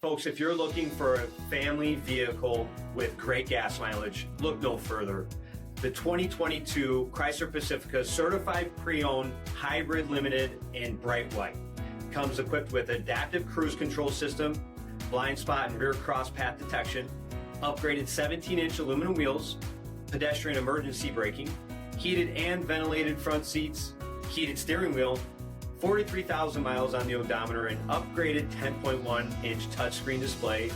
Folks, if you're looking for a family vehicle with great gas mileage, look no further. The 2022 Chrysler Pacifica Certified Pre-Owned Hybrid Limited in bright white comes equipped with adaptive cruise control system, blind spot and rear cross path detection, upgraded 17-inch aluminum wheels, pedestrian emergency braking, heated and ventilated front seats, heated steering wheel, 43,000 miles on the odometer, and upgraded 10.1-inch touchscreen display,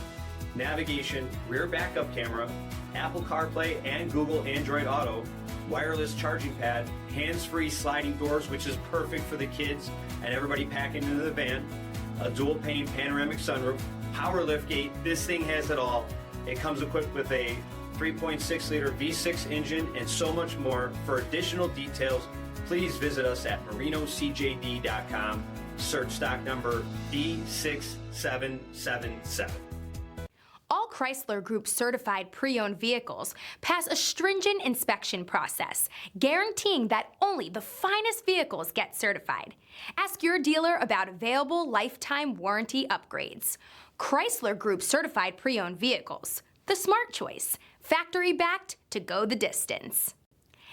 navigation, rear backup camera, Apple CarPlay and Google Android Auto, wireless charging pad, hands-free sliding doors, which is perfect for the kids and everybody packing into the van, a dual-pane panoramic sunroof, power liftgate. This thing has it all. It comes equipped with a 3.6-liter V6 engine and so much more. For additional details, please visit us at marinocjd.com. Search stock number D6777. All Chrysler Group certified pre-owned vehicles pass a stringent inspection process, guaranteeing that only the finest vehicles get certified. Ask your dealer about available lifetime warranty upgrades. Chrysler Group certified pre-owned vehicles, the smart choice, factory backed to go the distance.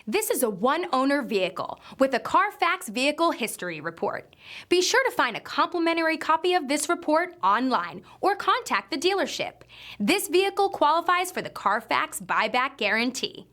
This is a one-owner vehicle with a CARFAX Vehicle History Report. Be sure to find a complimentary copy of this report online or contact the dealership. This vehicle qualifies for the CARFAX buyback guarantee.